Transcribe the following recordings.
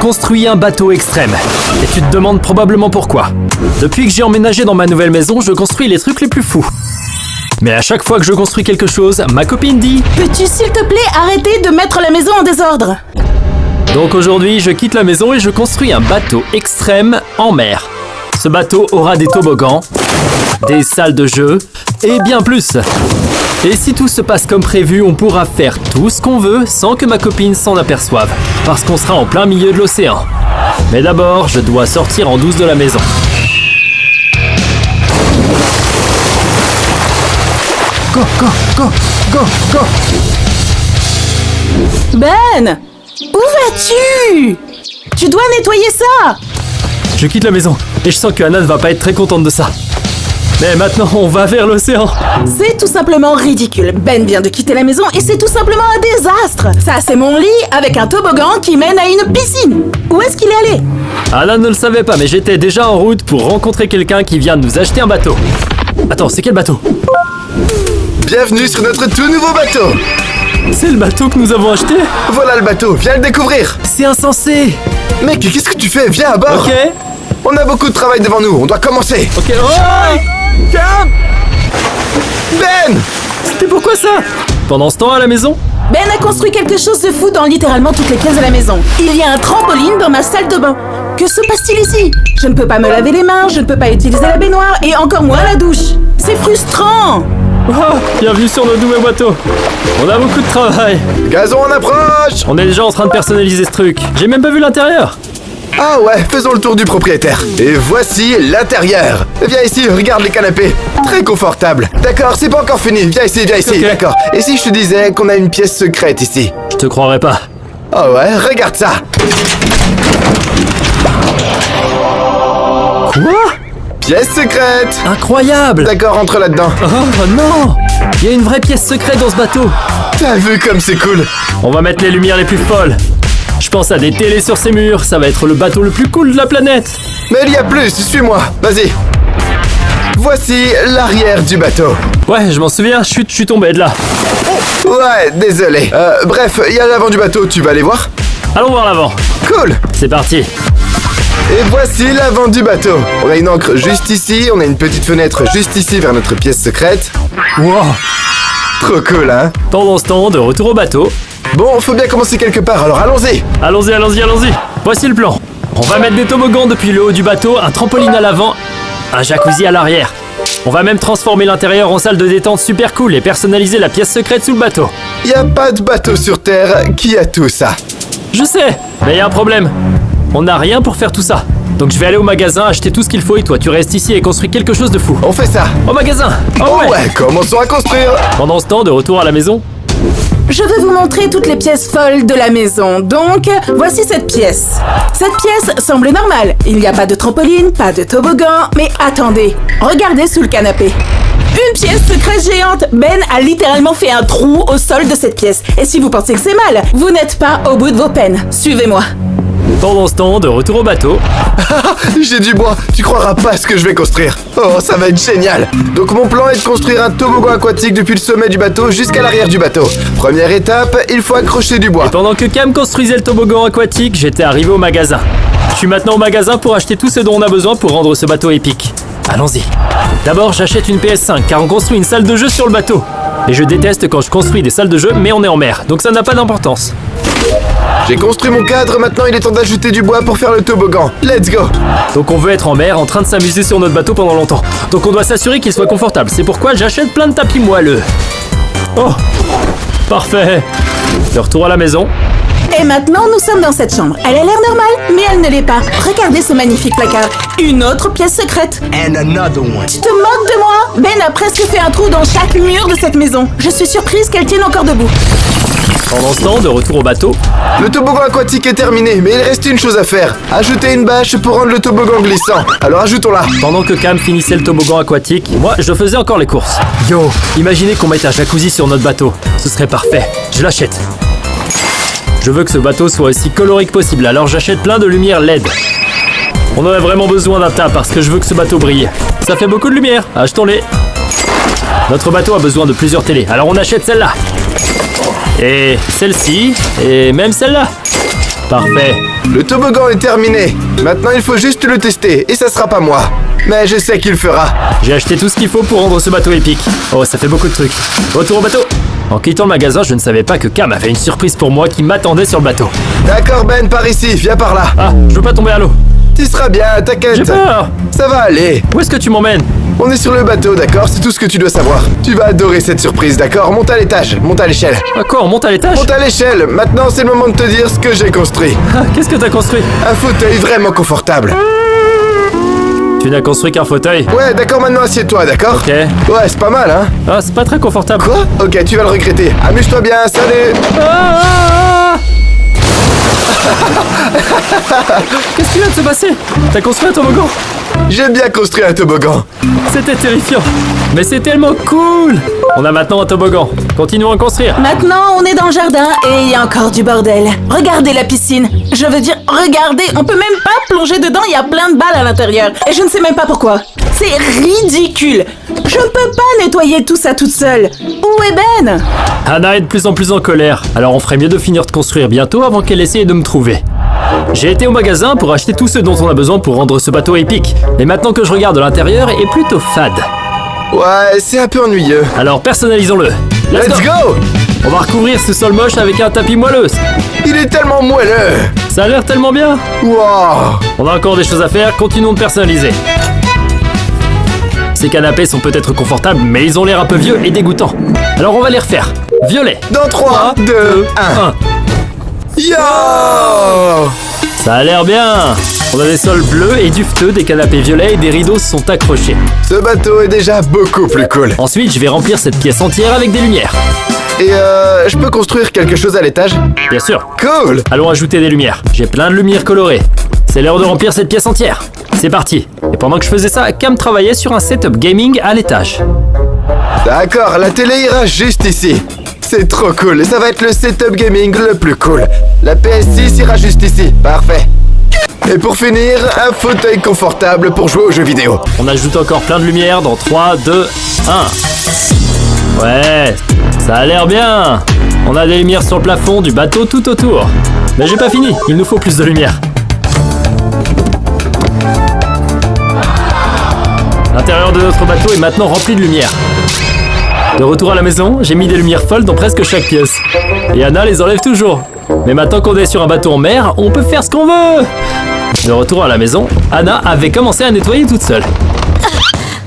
construit un bateau extrême. Et tu te demandes probablement pourquoi. Depuis que j'ai emménagé dans ma nouvelle maison, je construis les trucs les plus fous. Mais à chaque fois que je construis quelque chose, ma copine dit « Peux-tu s'il te plaît arrêter de mettre la maison en désordre ?» Donc aujourd'hui, je quitte la maison et je construis un bateau extrême en mer. Ce bateau aura des toboggans, des salles de jeu et bien plus. Et si tout se passe comme prévu, on pourra faire tout ce qu'on veut sans que ma copine s'en aperçoive. Parce qu'on sera en plein milieu de l'océan. Mais d'abord, je dois sortir en douce de la maison. Go, go, go, go, go. Ben! Où vas-tu? Tu dois nettoyer ça! Je quitte la maison et je sens que Anna ne va pas être très contente de ça. Mais maintenant, on va vers l'océan. C'est tout simplement ridicule. Ben vient de quitter la maison et c'est tout simplement un désastre. Ça, c'est mon lit avec un toboggan qui mène à une piscine. Où est-ce qu'il est allé? Anna ne le savait pas, mais j'étais déjà en route pour rencontrer quelqu'un qui vient de nous acheter un bateau. Attends, c'est quel bateau? Bienvenue sur notre tout nouveau bateau. C'est le bateau que nous avons acheté? Voilà le bateau, viens le découvrir. C'est insensé. Mec, qu'est-ce que tu fais? Viens à bord. Ok. On a beaucoup de travail devant nous, on doit commencer. Ok. Oh! Ben! C'était pourquoi ça? Pendant ce temps, à la maison? Ben a construit quelque chose de fou dans littéralement toutes les pièces de la maison. Il y a un trampoline dans ma salle de bain. Que se passe-t-il ici? Je ne peux pas me laver les mains, je ne peux pas utiliser la baignoire et encore moins la douche. C'est frustrant! Oh, bienvenue sur notre nouveau bateau. On a beaucoup de travail. Gazon en approche. On est déjà en train de personnaliser ce truc. J'ai même pas vu l'intérieur. Ah ouais, faisons le tour du propriétaire. Et voici l'intérieur. Viens ici, regarde les canapés. Très confortable. D'accord, c'est pas encore fini. Viens ici, Ok. d'accord. Et si je te disais qu'on a une pièce secrète ici? Je te croirais pas. Oh ouais, regarde ça. Quoi? Pièce secrète. Incroyable. D'accord, entre là-dedans. Oh non! Il y a une vraie pièce secrète dans ce bateau. T'as vu comme c'est cool? On va mettre les lumières les plus folles. Je pense à des télés sur ces murs. Ça va être le bateau le plus cool de la planète. Mais il y a plus, suis-moi. Vas-y. Voici l'arrière du bateau. Ouais, je m'en souviens. Chut, je suis tombé de là. Ouais, désolé. Bref, il y a l'avant du bateau, tu vas aller voir? Allons voir l'avant. Cool. C'est parti. Et voici l'avant du bateau. On a une ancre juste ici, on a une petite fenêtre juste ici vers notre pièce secrète. Wow. Trop cool, hein? Pendant ce temps, de retour au bateau. Bon, faut bien commencer quelque part, alors allons-y. Allons-y, allons-y, allons-y. Voici le plan. On va mettre des toboggans depuis le haut du bateau, un trampoline à l'avant, un jacuzzi à l'arrière. On va même transformer l'intérieur en salle de détente super cool et personnaliser la pièce secrète sous le bateau. Y a pas de bateau sur Terre qui a tout ça. Je sais, mais y a un problème. On n'a rien pour faire tout ça. Donc je vais aller au magasin acheter tout ce qu'il faut et toi tu restes ici et construis quelque chose de fou. On fait ça. Au magasin. Oh ouais, commençons à construire. Pendant ce temps, de retour à la maison. Je vais vous montrer toutes les pièces folles de la maison. Donc, voici cette pièce. Cette pièce semble normale. Il n'y a pas de trampoline, pas de toboggan. Mais attendez, regardez sous le canapé. Une pièce secrète géante. Ben a littéralement fait un trou au sol de cette pièce. Et si vous pensez que c'est mal, vous n'êtes pas au bout de vos peines. Suivez-moi. Pendant ce temps, de retour au bateau. J'ai du bois, tu croiras pas ce que je vais construire. Oh, ça va être génial. Donc mon plan est de construire un toboggan aquatique depuis le sommet du bateau jusqu'à l'arrière du bateau. Première étape, il faut accrocher du bois. Pendant que Cam construisait le toboggan aquatique, j'étais arrivé au magasin. Je suis maintenant au magasin pour acheter tout ce dont on a besoin pour rendre ce bateau épique. Allons-y. D'abord, j'achète une PS5 car on construit une salle de jeu sur le bateau. Et je déteste quand je construis des salles de jeu, mais on est en mer, donc ça n'a pas d'importance. J'ai construit mon cadre, maintenant il est temps d'ajouter du bois pour faire le toboggan. Let's go. Donc on veut être en mer en train de s'amuser sur notre bateau pendant longtemps. Donc on doit s'assurer qu'il soit confortable. C'est pourquoi j'achète plein de tapis moelleux. Oh, parfait. De retour à la maison. Et maintenant, nous sommes dans cette chambre. Elle a l'air normale, mais elle ne l'est pas. Regardez ce magnifique placard. Une autre pièce secrète. And another one. Tu te moques de moi? Ben a presque fait un trou dans chaque mur de cette maison. Je suis surprise qu'elle tienne encore debout. Pendant ce temps, de retour au bateau. Le toboggan aquatique est terminé, mais il reste une chose à faire. Ajouter une bâche pour rendre le toboggan glissant. Alors ajoutons-la. Pendant que Cam finissait le toboggan aquatique, moi je faisais encore les courses. Yo, imaginez qu'on mette un jacuzzi sur notre bateau. Ce serait parfait. Je l'achète. Je veux que ce bateau soit aussi coloré que possible, alors j'achète plein de lumière LED. On en a vraiment besoin d'un tas parce que je veux que ce bateau brille. Ça fait beaucoup de lumière, achetons-les. Notre bateau a besoin de plusieurs télés, alors on achète celle-là. Et celle-ci, et même celle-là. Parfait. Le toboggan est terminé. Maintenant, il faut juste le tester, et ça sera pas moi. Mais je sais qu'il le fera. J'ai acheté tout ce qu'il faut pour rendre ce bateau épique. Oh, ça fait beaucoup de trucs. Retour au bateau. En quittant le magasin, je ne savais pas que Cam avait une surprise pour moi qui m'attendait sur le bateau. D'accord Ben, par ici, viens par là. Ah, je veux pas tomber à l'eau. Tu seras bien, t'inquiète. J'ai peur. Ça va aller. Où est-ce que tu m'emmènes? On est sur le bateau, d'accord? C'est tout ce que tu dois savoir. Tu vas adorer cette surprise, d'accord? Monte à l'étage, monte à l'échelle. À quoi, on monte à l'étage? Monte à l'échelle. Maintenant, c'est le moment de te dire ce que j'ai construit. Ah, qu'est-ce que t'as construit? Un fauteuil vraiment confortable. Tu n'as construit qu'un fauteuil? Ouais, d'accord, maintenant assieds-toi, d'accord? Ok. Ouais, c'est pas mal, hein? Ah, c'est pas très confortable. Quoi? Ok, tu vas le regretter. Amuse-toi bien, salut! Ah. Qu'est-ce qui vient de se passer? T'as construit un toboggan? J'ai bien construit un toboggan. C'était terrifiant. Mais c'est tellement cool. On a maintenant un toboggan. Continuons à construire. Maintenant, on est dans le jardin et il y a encore du bordel. Regardez la piscine. Je veux dire, regardez, on peut même pas plonger dedans, il y a plein de balles à l'intérieur. Et je ne sais même pas pourquoi. C'est ridicule. Je ne peux pas nettoyer tout ça toute seule. Où est Ben? Anna est de plus en plus en colère. Alors on ferait mieux de finir de construire bientôt avant qu'elle essaye de me trouver. J'ai été au magasin pour acheter tout ce dont on a besoin pour rendre ce bateau épique. Et maintenant que je regarde l'intérieur, est plutôt fade. Ouais, c'est un peu ennuyeux. Alors personnalisons-le. Let's go! On va recouvrir ce sol moche avec un tapis moelleux. Il est tellement moelleux. Ça a l'air tellement bien. Wow! On a encore des choses à faire, continuons de personnaliser. Ces canapés sont peut-être confortables, mais ils ont l'air un peu vieux et dégoûtants. Alors on va les refaire. Violet. Dans 3, 2, 1. Yo! Ça a l'air bien. On a des sols bleus et dufteux, des canapés violets et des rideaux sont accrochés. Ce bateau est déjà beaucoup plus cool. Ensuite, je vais remplir cette pièce entière avec des lumières. Et je peux construire quelque chose à l'étage? Bien sûr. Cool! Allons ajouter des lumières. J'ai plein de lumières colorées. C'est l'heure de remplir cette pièce entière. C'est parti. Et pendant que je faisais ça, Cam travaillait sur un setup gaming à l'étage. D'accord, la télé ira juste ici. C'est trop cool, et ça va être le setup gaming le plus cool. La PS6 ira juste ici, parfait. Et pour finir, un fauteuil confortable pour jouer aux jeux vidéo. On ajoute encore plein de lumières dans 3, 2, 1. Ouais, ça a l'air bien. On a des lumières sur le plafond du bateau tout autour. Mais j'ai pas fini, il nous faut plus de lumière. L'intérieur de notre bateau est maintenant rempli de lumière. De retour à la maison, j'ai mis des lumières folles dans presque chaque pièce. Et Anna les enlève toujours. Mais maintenant qu'on est sur un bateau en mer, on peut faire ce qu'on veut. De retour à la maison, Anna avait commencé à nettoyer toute seule.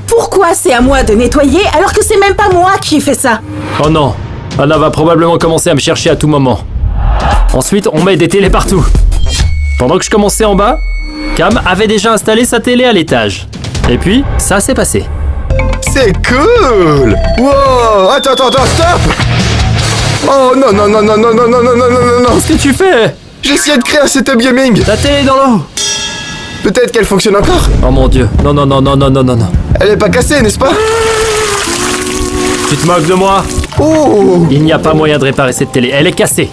Pourquoi c'est à moi de nettoyer alors que c'est même pas moi qui ai fait ça? Oh non, Anna va probablement commencer à me chercher à tout moment. Ensuite, on met des télés partout. Pendant que je commençais en bas, Cam avait déjà installé sa télé à l'étage. Et puis, ça s'est passé. C'est cool! Wow! Attends, stop! Oh non, non, non, non, non, non, non, non, non, non, non! Qu'est-ce que tu fais? J'essayais de créer un setup gaming! La télé est dans l'eau. Peut-être qu'elle fonctionne encore? Oh mon dieu, non, non, non, non, non, non, non, non. Elle est pas cassée, n'est-ce pas? Tu te moques de moi? Oh! Il n'y a pas moyen de réparer cette télé, elle est cassée.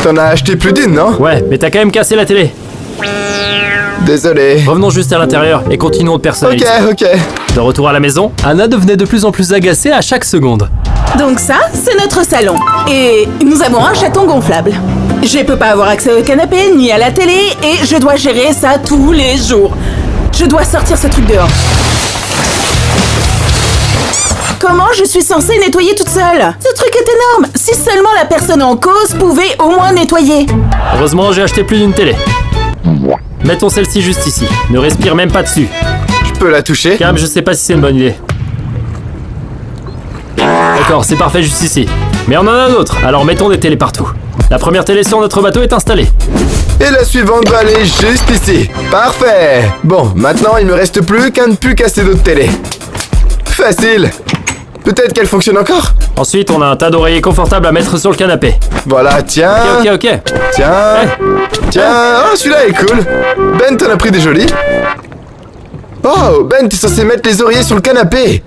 T'en as acheté plus d'une, non? Ouais, mais t'as quand même cassé la télé. Désolé. Revenons juste à l'intérieur et continuons de personnaliser. Ok. De retour à la maison, Anna devenait de plus en plus agacée à chaque seconde. Donc ça, c'est notre salon. Et nous avons un chaton gonflable. Je peux pas avoir accès au canapé ni à la télé et je dois gérer ça tous les jours. Je dois sortir ce truc dehors. Comment je suis censée nettoyer toute seule? Ce truc est énorme. Si seulement la personne en cause pouvait au moins nettoyer. Heureusement, j'ai acheté plus d'une télé. Mettons celle-ci juste ici. Ne respire même pas dessus. Je peux la toucher? Cam, je sais pas si c'est une bonne idée. D'accord, c'est parfait juste ici. Mais on en a d'autres, alors mettons des télés partout. La première télé sur notre bateau est installée. Et la suivante va aller juste ici. Parfait. Bon, maintenant il me reste plus qu'à ne plus casser d'autres télés. Facile. Peut-être qu'elle fonctionne encore? Ensuite, on a un tas d'oreillers confortables à mettre sur le canapé. Voilà, tiens. Ok. Tiens. Tiens. Oh, celui-là est cool. Ben, t'en as pris des jolis. Oh, Ben, t'es censé mettre les oreillers sur le canapé.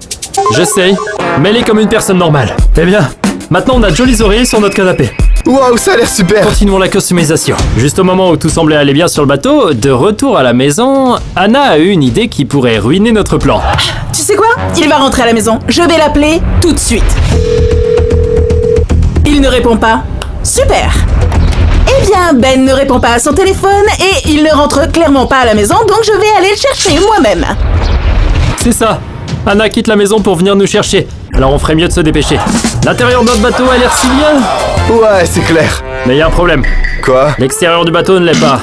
J'essaye. Mets-les comme une personne normale. Eh bien, maintenant on a de jolis oreillers sur notre canapé. Waouh, ça a l'air super. Continuons la customisation. Juste au moment où tout semblait aller bien sur le bateau, de retour à la maison, Anna a eu une idée qui pourrait ruiner notre plan. Tu sais quoi? Il va rentrer à la maison. Je vais l'appeler tout de suite. Il ne répond pas. Super. Eh bien, Ben ne répond pas à son téléphone et il ne rentre clairement pas à la maison, donc je vais aller le chercher moi-même. C'est ça. Anna quitte la maison pour venir nous chercher. Alors on ferait mieux de se dépêcher. L'intérieur de notre bateau a l'air si bien. Ouais, c'est clair. Mais il y a un problème. Quoi? L'extérieur du bateau ne l'est pas.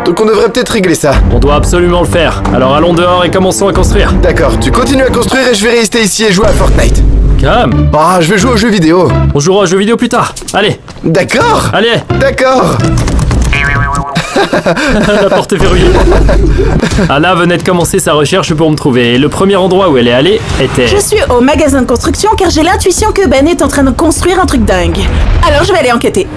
Donc on devrait peut-être régler ça. On doit absolument le faire. Alors allons dehors et commençons à construire. D'accord, tu continues à construire et je vais rester ici et jouer à Fortnite. Calme. Ah, je vais jouer aux jeux vidéo. On jouera aux jeux vidéo plus tard. Allez, D'accord. allez. D'accord. La porte est verrouillée. Anna venait de commencer sa recherche pour me trouver. Et le premier endroit où elle est allée était... Je suis au magasin de construction car j'ai l'intuition que Ben est en train de construire un truc dingue. Alors je vais aller enquêter.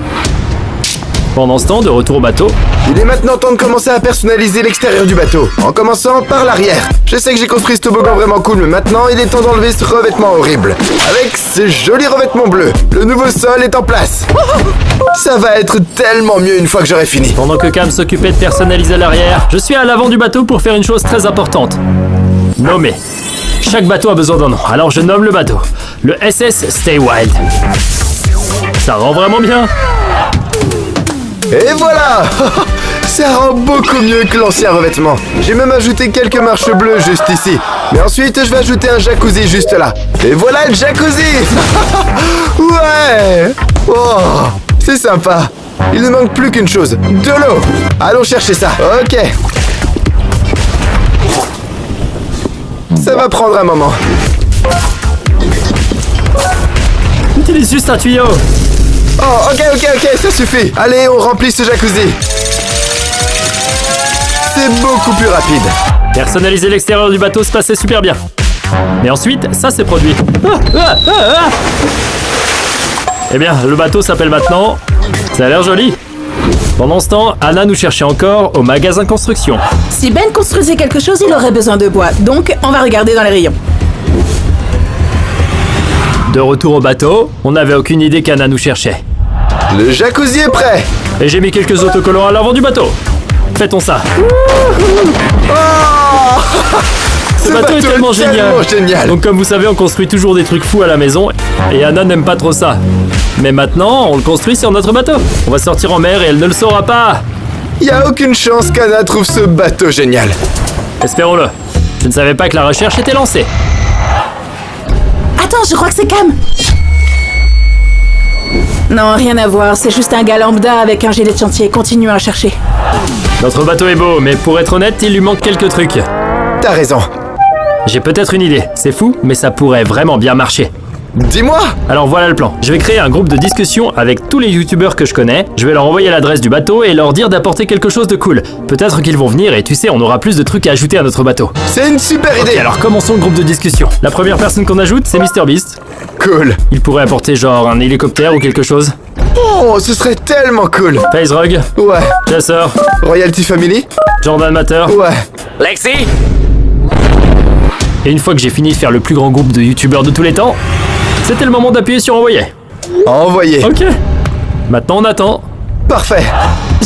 Pendant ce temps, de retour au bateau, Il est maintenant temps de commencer à personnaliser l'extérieur du bateau, en commençant par l'arrière. Je sais que j'ai construit ce toboggan vraiment cool, mais maintenant il est temps d'enlever ce revêtement horrible. Avec ce joli revêtement bleu, le nouveau sol est en place. Ça va être tellement mieux une fois que j'aurai fini. pendant que Cam s'occupait de personnaliser l'arrière, je suis à l'avant du bateau pour faire une chose très importante. Nommer. Chaque bateau a besoin d'un nom, alors je nomme le bateau. Le SS Stay Wild. Ça rend vraiment bien. Et voilà. Ça rend beaucoup mieux que l'ancien revêtement. J'ai même ajouté quelques marches bleues juste ici. Mais ensuite, je vais ajouter un jacuzzi juste là. Et voilà le jacuzzi. Ouais. Oh, c'est sympa. Il ne manque plus qu'une chose. De l'eau. Allons chercher ça. Ok. Ça va prendre un moment. Utilise juste un tuyau. Oh, ok, ça suffit. Allez, on remplit ce jacuzzi. C'est beaucoup plus rapide. Personnaliser l'extérieur du bateau se passait super bien. Mais ensuite, ça s'est produit. Eh bien, le bateau s'appelle maintenant... Ça a l'air joli. Pendant ce temps, Anna nous cherchait encore au magasin construction. Si Ben construisait quelque chose, il aurait besoin de bois. Donc, on va regarder dans les rayons. De retour au bateau, on n'avait aucune idée qu'Anna nous cherchait. Le jacuzzi est prêt. Et j'ai mis quelques autocollants à l'avant du bateau. Faites-on ça. Ce bateau est tellement génial. Donc comme vous savez, on construit toujours des trucs fous à la maison. Et Anna n'aime pas trop ça. Mais maintenant, on le construit sur notre bateau. On va sortir en mer et elle ne le saura pas. Y a aucune chance qu'Anna trouve ce bateau génial. Espérons-le. Je ne savais pas que la recherche était lancée. Attends, je crois que c'est Cam. Non, rien à voir, c'est juste un gars lambda avec un gilet de chantier. Continuons à chercher. Notre bateau est beau, mais pour être honnête, il lui manque quelques trucs. T'as raison. J'ai peut-être une idée. C'est fou, mais ça pourrait vraiment bien marcher. Dis-moi. Alors voilà le plan. Je vais créer un groupe de discussion avec tous les youtubeurs que je connais. Je vais leur envoyer l'adresse du bateau et leur dire d'apporter quelque chose de cool. Peut-être qu'ils vont venir et tu sais, on aura plus de trucs à ajouter à notre bateau. C'est une super idée. Et alors commençons le groupe de discussion. La première personne qu'on ajoute, c'est MrBeast. Cool. Il pourrait apporter genre un hélicoptère ou quelque chose. Oh, ce serait tellement cool. FaceRug, Ouais. Chasseur, Royalty Family. Jordan Matter. Ouais. Lexi. Et une fois que j'ai fini de faire le plus grand groupe de youtubeurs de tous les temps, c'était le moment d'appuyer sur envoyer. Envoyé. Ok. Maintenant on attend. Parfait.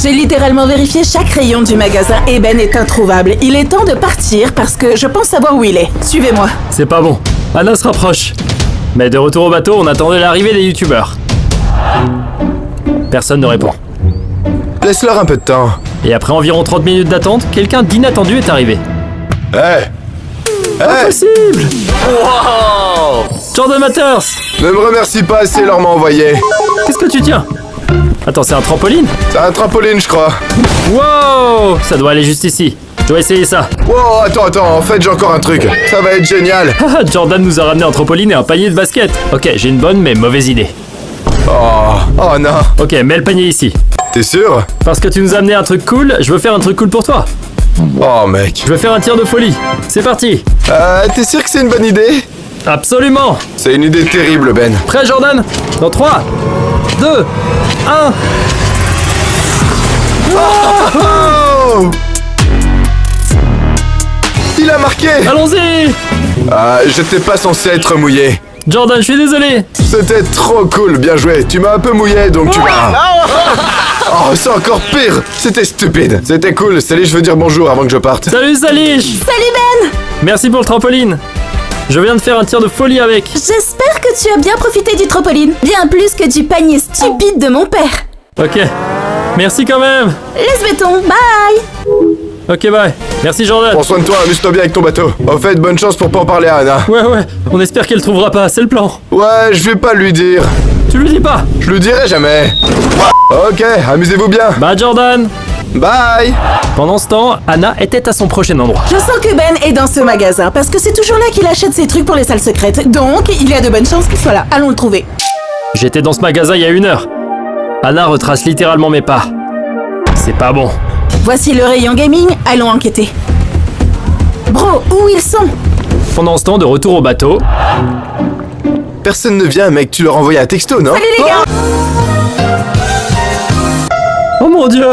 J'ai littéralement vérifié chaque rayon du magasin et Ben est introuvable. Il est temps de partir parce que je pense savoir où il est. Suivez-moi. C'est pas bon. Anna se rapproche. Mais de retour au bateau, on attendait l'arrivée des youtubeurs. Personne ne répond. Laisse-leur un peu de temps. Et après environ 30 minutes d'attente, quelqu'un d'inattendu est arrivé. Hey. Hey. Impossible! Wow! Jordan Matters! Ne me remercie pas, c'est leur m'a envoyé. Qu'est-ce que tu tiens? Attends, c'est un trampoline? C'est un trampoline, je crois. Wow! Ça doit aller juste ici. Je dois essayer ça. Wow, attends, en fait j'ai encore un truc. Ça va être génial. Haha, Jordan nous a ramené un trampoline et un panier de basket. Ok, j'ai une bonne mais mauvaise idée. Oh non. Ok, mets le panier ici. T'es sûr? Parce que tu nous as amené un truc cool, je veux faire un truc cool pour toi. Oh mec. Je veux faire un tir de folie. C'est parti. T'es sûr que c'est une bonne idée? Absolument. C'est une idée terrible, Ben. Prêt, Jordan? Dans 3, 2, 1. Oh! Il a marqué! Allons-y! J'étais pas censé être mouillé. Jordan, je suis désolé. C'était trop cool, bien joué. Tu m'as un peu mouillé, donc tu vas... Oh, c'est encore pire. C'était stupide. C'était cool. Sally, je veux dire bonjour avant que je parte. Salut Salish. Salut Ben! Merci pour le trampoline. Je viens de faire un tir de folie avec. J'espère que tu as bien profité du trampoline. Bien plus que du panier stupide de mon père. Ok. Merci quand même. Laisse béton, bye. Ok, bye. Merci Jordan. Prends soin de toi, amuse-toi bien avec ton bateau. Au fait, bonne chance pour pas en parler à Anna. Ouais, on espère qu'elle trouvera pas, c'est le plan. Ouais, je vais pas lui dire. Tu lui dis pas. Je le dirai jamais. Ok, amusez-vous bien. Bah Jordan. Bye. Pendant ce temps, Anna était à son prochain endroit. Je sens que Ben est dans ce magasin parce que c'est toujours là qu'il achète ses trucs pour les salles secrètes. Donc, il y a de bonnes chances qu'il soit là. Allons le trouver. J'étais dans ce magasin il y a 1 heure. Anna retrace littéralement mes pas. C'est pas bon. Voici le rayon gaming, allons enquêter. Bro, où ils sont? Pendant ce temps, de retour au bateau. Personne ne vient, mec, tu leur as envoyé un texto, non? Salut les gars! Oh mon dieu.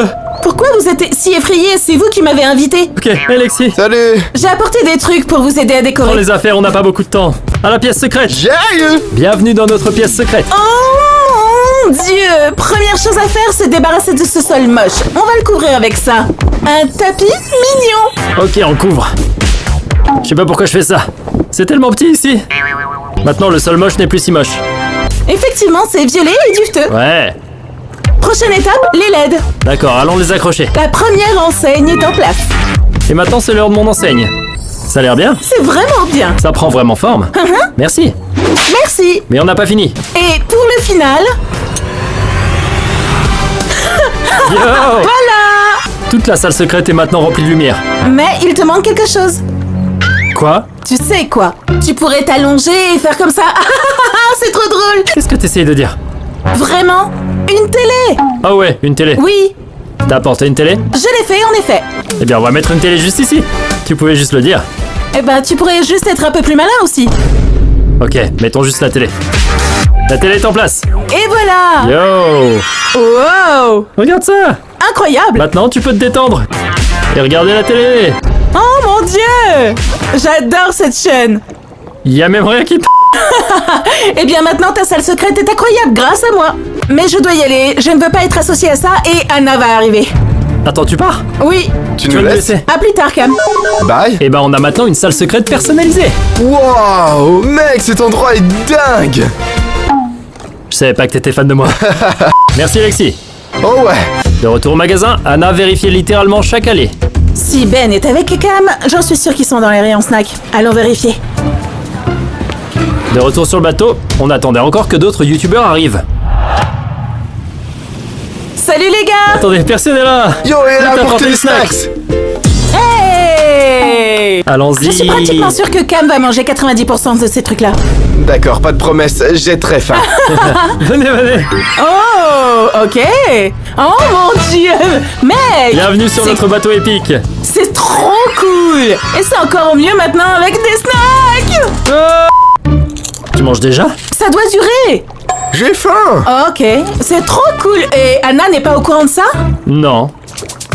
Pourquoi vous êtes si effrayés? C'est vous qui m'avez invité. Ok, Alexis. Salut. J'ai apporté des trucs pour vous aider à Prends décorer. les affaires, on n'a pas beaucoup de temps. À la pièce secrète. J'aille. Bienvenue dans notre pièce secrète. Oh mon dieu! Première chose à faire, c'est débarrasser de ce sol moche. On va le couvrir avec ça. Un tapis mignon. Ok, on couvre. Je sais pas pourquoi je fais ça. C'est tellement petit ici. Maintenant, le sol moche n'est plus si moche. Effectivement, c'est violet et dufteux. Ouais. Prochaine étape, les LED. D'accord, allons les accrocher. La première enseigne est en place. Et maintenant, c'est l'heure de mon enseigne. Ça a l'air bien. C'est vraiment bien. Ça prend vraiment forme. Merci. Merci. Mais on n'a pas fini. Et pour le final, Yo. voilà! Toute la salle secrète est maintenant remplie de lumière. Mais il te manque quelque chose. Quoi? Tu sais quoi? Tu pourrais t'allonger et faire comme ça. C'est trop drôle. Qu'est-ce que t'essayes de dire? Vraiment? Une télé? Ah ouais, une télé. Oui, T'as apporté une télé? je l'ai fait en effet. Eh bien, on va mettre une télé juste ici. Tu pouvais juste le dire. Eh ben, tu pourrais juste être un peu plus malin aussi. Ok, mettons juste la télé. La télé est en place. Et voilà! Yo! Wow! Regarde ça! Incroyable! Maintenant, tu peux te détendre. Et regarder la télé. Oh mon dieu! J'adore cette chaîne! Il y a même rien qui... Eh bien maintenant ta salle secrète est incroyable grâce à moi. Mais je dois y aller, je ne veux pas être associée à ça et Anna va arriver. Attends, tu pars? Oui, Tu Tu nous vas me laisses? laisser. à plus tard Cam. Bye. Eh ben, on a maintenant une salle secrète personnalisée. Wow, mec, cet endroit est dingue. Je savais pas que t'étais fan de moi. Merci Alexis. Oh ouais. De retour au magasin, Anna vérifiait littéralement chaque allée. Si Ben est avec Cam, j'en suis sûre qu'ils sont dans les rayons snack. Allons vérifier. De retour sur le bateau, on attendait encore que d'autres youtubeurs arrivent. Salut les gars! Attendez, personne n'est là. Yo, et Je là t'ai pour apporté tes des snacks. snacks. Hey! Allons-y. Je suis pratiquement sûre que Cam va manger 90% de ces trucs-là. D'accord, pas de promesse, j'ai très faim. Venez, venez. Oh, ok. Oh mon dieu, mec. Bienvenue sur C'est- notre bateau épique. C'est trop cool. Et c'est encore mieux maintenant avec des snacks. Tu manges déjà? Ça doit durer. J'ai faim. Ok, c'est trop cool. Et Anna n'est pas au courant de ça? Non.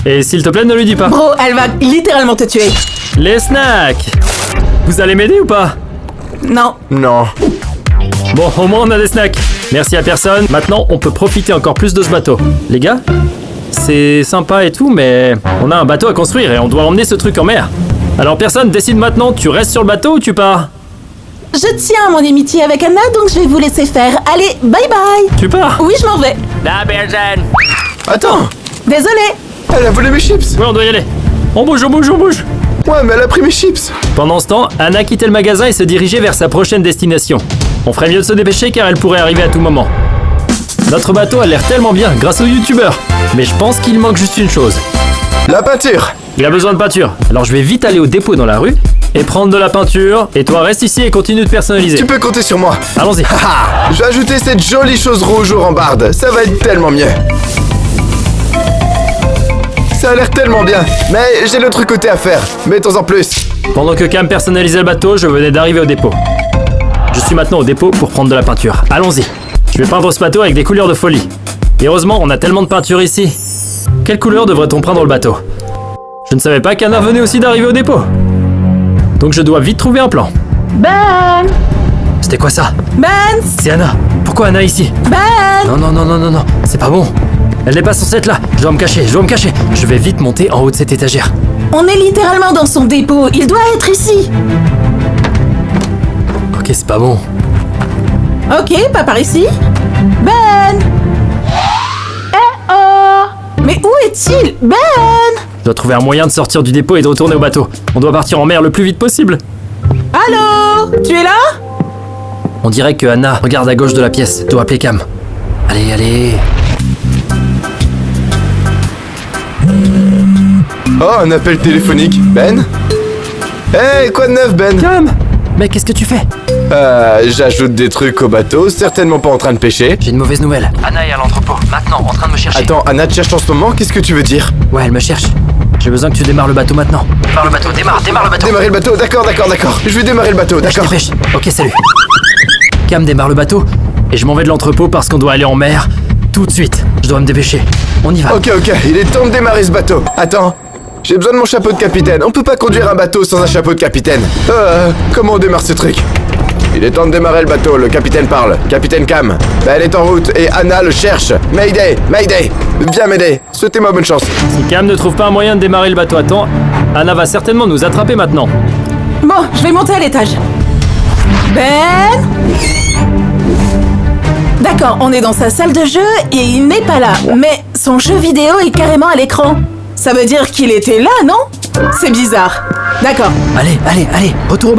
Et s'il te plaît, ne lui dis pas. Bro, elle va littéralement te tuer. Les snacks. Vous allez m'aider ou pas? Non. Non. Bon, au moins on a des snacks. Merci à personne. Maintenant, on peut profiter encore plus de ce bateau. Les gars, c'est sympa et tout, mais on a un bateau à construire et on doit emmener ce truc en mer. Alors personne décide maintenant, tu restes sur le bateau ou tu pars? Je tiens à mon amitié avec Anna, donc je vais vous laisser faire. Allez, bye bye. Tu pars? Oui, je m'en vais. Attends. Désolée. Elle a volé mes chips. Ouais, on doit y aller. On bouge, on bouge, on bouge. Ouais, mais elle a pris mes chips. Pendant ce temps, Anna quittait le magasin et se dirigeait vers sa prochaine destination. On ferait mieux de se dépêcher car elle pourrait arriver à tout moment. Notre bateau a l'air tellement bien grâce aux youtubeurs. Mais je pense qu'il manque juste une chose. La peinture. Il a besoin de peinture. Alors je vais vite aller au dépôt dans la rue et prendre de la peinture. Et toi reste ici et continue de personnaliser. Tu peux compter sur moi. Allons-y. Ah, je vais ajouter cette jolie chose rouge aux rambardes. Ça va être tellement mieux. Ça a l'air tellement bien. Mais j'ai l'autre côté à faire. Mettons-en plus. Pendant que Cam personnalisait le bateau, je venais d'arriver au dépôt. Je suis maintenant au dépôt pour prendre de la peinture. Allons-y. Je vais peindre ce bateau avec des couleurs de folie. Et heureusement, on a tellement de peinture ici. Quelle couleur devrait-on peindre le bateau? Je ne savais pas qu'Anna venait aussi d'arriver au dépôt. Donc je dois vite trouver un plan. Ben. C'était quoi ça? Ben. C'est Anna. Pourquoi Anna ici? Ben. Non, non, non, non, non, non. C'est pas bon. Elle n'est pas censée être là. Je dois me cacher, je dois me cacher. Je vais vite monter en haut de cette étagère. On est littéralement dans son dépôt. Il doit être ici. Ok, c'est pas bon. Ok, pas par ici. Ben! Eh oh! Mais où est-il? Ben! Je dois trouver un moyen de sortir du dépôt et de retourner au bateau. On doit partir en mer le plus vite possible. Allô? Tu es là? On dirait que Anna regarde à gauche de la pièce. Je dois appeler Cam. Allez, allez. Oh, un appel téléphonique. Ben? Hey, quoi de neuf, Ben? Cam! Mais qu'est-ce que tu fais? J'ajoute des trucs au bateau, certainement pas en train de pêcher. J'ai une mauvaise nouvelle. Anna est à l'entrepôt, maintenant, en train de me chercher. Attends, Anna te cherche en ce moment? Qu'est-ce que tu veux dire? Ouais, elle me cherche. J'ai besoin que tu démarres le bateau maintenant. Démarre le bateau, démarre le bateau. Démarrer le bateau, d'accord. Je vais démarrer le bateau, d'accord. Dépêche. Ok, salut. Cam démarre le bateau et je m'en vais de l'entrepôt parce qu'on doit aller en mer tout de suite. Je dois me dépêcher. On y va. Ok, il est temps de démarrer ce bateau. Attends, j'ai besoin de mon chapeau de capitaine. On peut pas conduire un bateau sans un chapeau de capitaine. Comment on démarre ce truc? Il est temps de démarrer le bateau, le capitaine parle. Capitaine Cam, elle est en route et Anna le cherche. Mayday, viens m'aider. Souhaitez-moi bonne chance. Si Cam ne trouve pas un moyen de démarrer le bateau à temps, Anna va certainement nous attraper maintenant. Bon, je vais monter à l'étage. Ben! D'accord, on est dans sa salle de jeu et il n'est pas là. Mais son jeu vidéo est carrément à l'écran. Ça veut dire qu'il était là, non? C'est bizarre. D'accord. Allez, retour au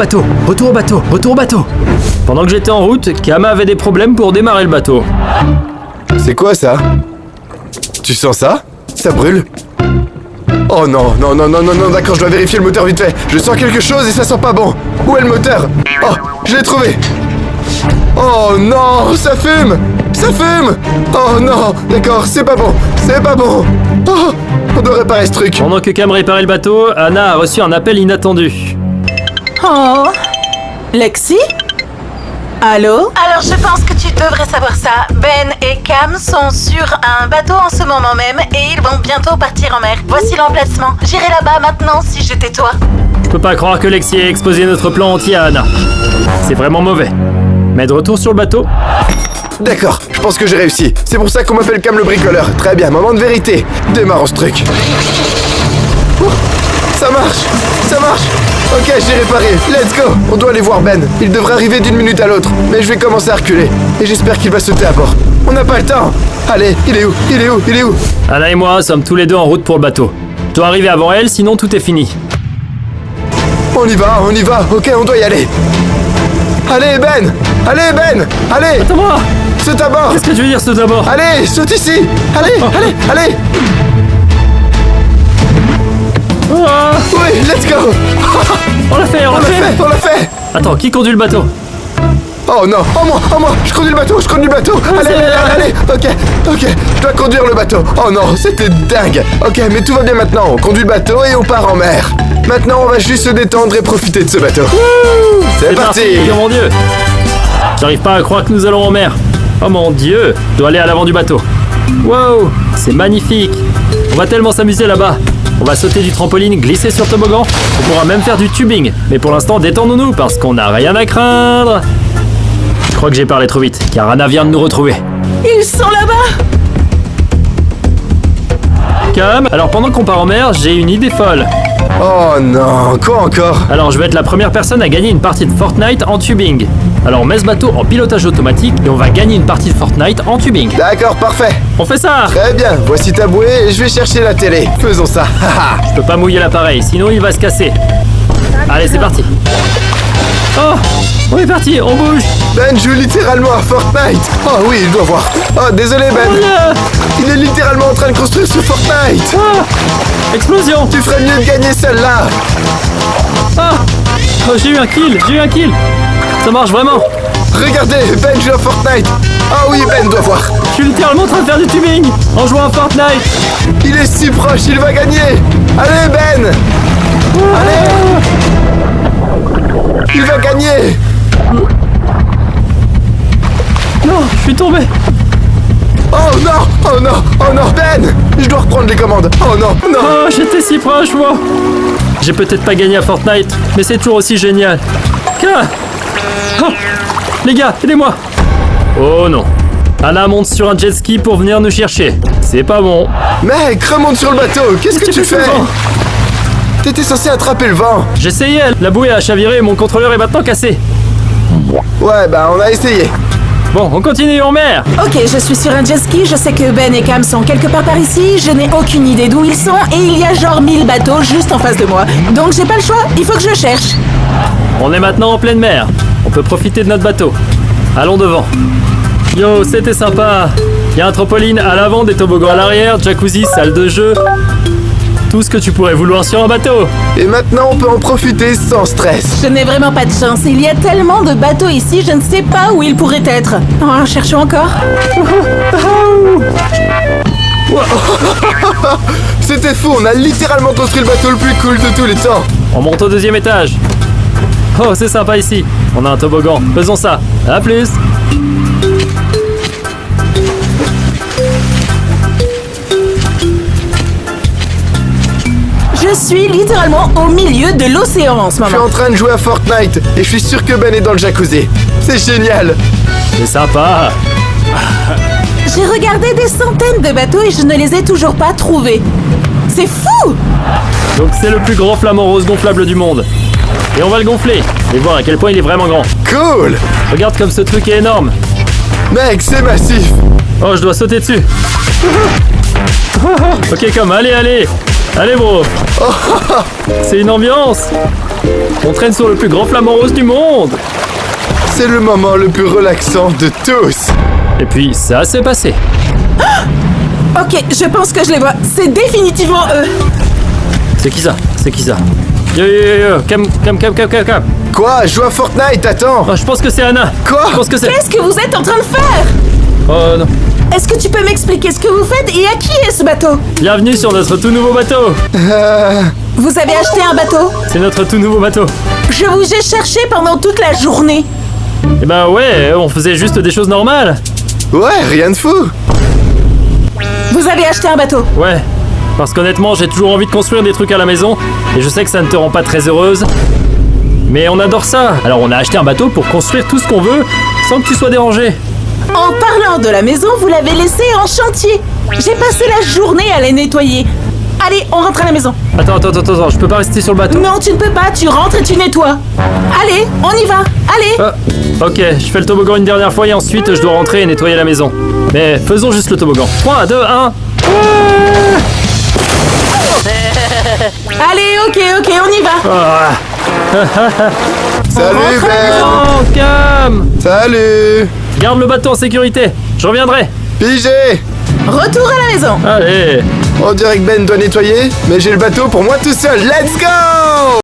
bateau. Pendant que j'étais en route, Cam avait des problèmes pour démarrer le bateau. C'est quoi ça? Tu sens ça? Ça brûle? Oh non, d'accord, je dois vérifier le moteur vite fait. Je sens quelque chose et ça sent pas bon. Où est le moteur? Oh, je l'ai trouvé. Oh non, ça fume! Oh non, d'accord, c'est pas bon. Oh, on doit réparer ce truc. Pendant que Cam réparait le bateau, Anna a reçu un appel inattendu. Oh. Lexi? Allô? Alors je pense que tu devrais savoir ça. Ben et Cam sont sur un bateau en ce moment même et ils vont bientôt partir en mer. Voici l'emplacement. J'irai là-bas maintenant si j'étais toi. Je peux pas croire que Lexi ait exposé notre plan entier à Anna. C'est vraiment mauvais. Mais de retour sur le bateau. D'accord, je pense que j'ai réussi. C'est pour ça qu'on m'appelle Cam le bricoleur. Très bien, moment de vérité. Démarrons ce truc. Oh, ça marche. Ok, j'ai réparé. Let's go. On doit aller voir Ben. Il devrait arriver d'une minute à l'autre. Mais je vais commencer à reculer. Et j'espère qu'il va sauter à bord. On n'a pas le temps. Allez, il est où? Anna et moi sommes tous les deux en route pour le bateau. Je dois arriver avant elle, sinon tout est fini. On y va. Ok, on doit y aller. Allez, Ben. Allez. Attends-moi. Saute à bord. Qu'est-ce que tu veux dire, saute à bord? Allez, saute ici. Allez. Ah, Oui, let's go. on l'a fait. On l'a fait. Attends, qui conduit le bateau? Oh non, moi, je conduis le bateau. Allez. Ok, je dois conduire le bateau. Oh non, c'était dingue. Ok, mais tout va bien maintenant. On conduit le bateau et on part en mer. Maintenant, on va juste se détendre et profiter de ce bateau. C'est parti. Oh mon Dieu. J'arrive pas à croire que nous allons en mer. Oh mon Dieu, je dois aller à l'avant du bateau. Wow, c'est magnifique. On va tellement s'amuser là-bas. On va sauter du trampoline, glisser sur toboggan. On pourra même faire du tubing. Mais pour l'instant, détendons-nous parce qu'on n'a rien à craindre. Je crois que j'ai parlé trop vite, car Anna vient de nous retrouver. Ils sont là-bas! Cam, alors pendant qu'on part en mer, j'ai une idée folle. Oh non, quoi encore? Alors je vais être la première personne à gagner une partie de Fortnite en tubing. Alors on met ce bateau en pilotage automatique et on va gagner une partie de Fortnite en tubing. D'accord, parfait. On fait ça! Très bien, voici ta bouée et je vais chercher la télé. Faisons ça. Je peux pas mouiller l'appareil, sinon il va se casser. Allez, c'est parti. Oh, on est parti, on bouge. Ben joue littéralement à Fortnite. Oh oui, il doit voir. Oh, désolé Ben. Oh là. Il est littéralement en train de construire ce Fortnite. Ah, explosion. Tu ferais mieux de gagner celle-là. Ah, oh, j'ai eu un kill. Ça marche vraiment. Regardez, Ben joue à Fortnite. Ah oui, Ben doit voir. Je suis littéralement en train de faire du tubing en jouant à Fortnite. Il est si proche, il va gagner. Allez Ben. Allez. Il va gagner. Non, je suis tombé. Oh non, Ben. Je dois reprendre les commandes. Oh non. Oh, j'étais si proche, moi. J'ai peut-être pas gagné à Fortnite, mais c'est toujours aussi génial. Oh, les gars, aidez-moi. Oh non. Anna monte sur un jet ski pour venir nous chercher. C'est pas bon. Mec, remonte sur le bateau. Qu'est-ce que tu fais? T'étais censé attraper le vent. J'essayais, la bouée a chaviré et mon contrôleur est maintenant cassé. Ouais, bah on a essayé. Bon, on continue en mer. Ok, je suis sur un jet ski, je sais que Ben et Cam sont quelque part par ici, je n'ai aucune idée d'où ils sont et il y a genre 1000 bateaux juste en face de moi. Donc j'ai pas le choix, il faut que je cherche. On est maintenant en pleine mer. On peut profiter de notre bateau. Allons devant. Yo, c'était sympa. Il y a un trampoline à l'avant, des toboggans à l'arrière, jacuzzi, salle de jeu. Tout ce que tu pourrais vouloir sur un bateau. Et maintenant, on peut en profiter sans stress. Je n'ai vraiment pas de chance, il y a tellement de bateaux ici, je ne sais pas où ils pourraient être. Oh, cherchons encore. C'était fou, on a littéralement construit le bateau le plus cool de tous les temps. On monte au 2e étage. Oh, c'est sympa ici. On a un toboggan. Faisons ça. À plus. Je suis littéralement au milieu de l'océan en ce Je suis moment. en train de jouer à Fortnite et je suis sûr que Ben est dans le jacuzzi. C'est génial. C'est sympa. J'ai regardé des centaines de bateaux et je ne les ai toujours pas trouvés. C'est fou! Donc c'est le plus grand flamant rose gonflable du monde. Et on va le gonfler et voir à quel point il est vraiment grand. Cool. Regarde comme ce truc est énorme. Mec, c'est massif. Oh, je dois sauter dessus. Ok, comme, allez, allez. Allez, bro. C'est une ambiance. On traîne sur le plus grand flamant rose du monde. C'est le moment le plus relaxant de tous. Et puis, ça s'est passé. Ok, je pense que je les vois. C'est définitivement eux. C'est qui ça? C'est qui ça? Yo, yo, yo, yo. Cam. Quoi? Je joue à Fortnite, attends. Oh, je pense que c'est Anna. Quoi? Je pense que c'est... Qu'est-ce que vous êtes en train de faire? Oh non. Est-ce que tu peux m'expliquer ce que vous faites et à qui est ce bateau? Bienvenue sur notre tout nouveau bateau. Vous avez acheté un bateau? C'est notre tout nouveau bateau. Je vous ai cherché pendant toute la journée. Eh ben ouais, on faisait juste des choses normales. Ouais, rien de fou. Vous avez acheté un bateau? Ouais. Parce qu'honnêtement, j'ai toujours envie de construire des trucs à la maison. Et je sais que ça ne te rend pas très heureuse. Mais on adore ça. Alors on a acheté un bateau pour construire tout ce qu'on veut sans que tu sois dérangé. En parlant de la maison, vous l'avez laissée en chantier. J'ai passé la journée à la nettoyer. Allez, on rentre à la maison. Attends, je peux pas rester sur le bateau. Non, tu ne peux pas, tu rentres et tu nettoies. Allez, on y va. Allez. Ah, ok, je fais le toboggan une dernière fois et ensuite je dois rentrer et nettoyer la maison. Mais faisons juste le toboggan. 3, 2, 1. Allez, ok, on y va. Ah. Salut rentre à la Ben. Oh, Cam. Salut. Garde le bateau en sécurité. Je reviendrai. Pigé. Retour à la maison. Allez. On dirait que Ben doit nettoyer, mais j'ai le bateau pour moi tout seul. Let's go.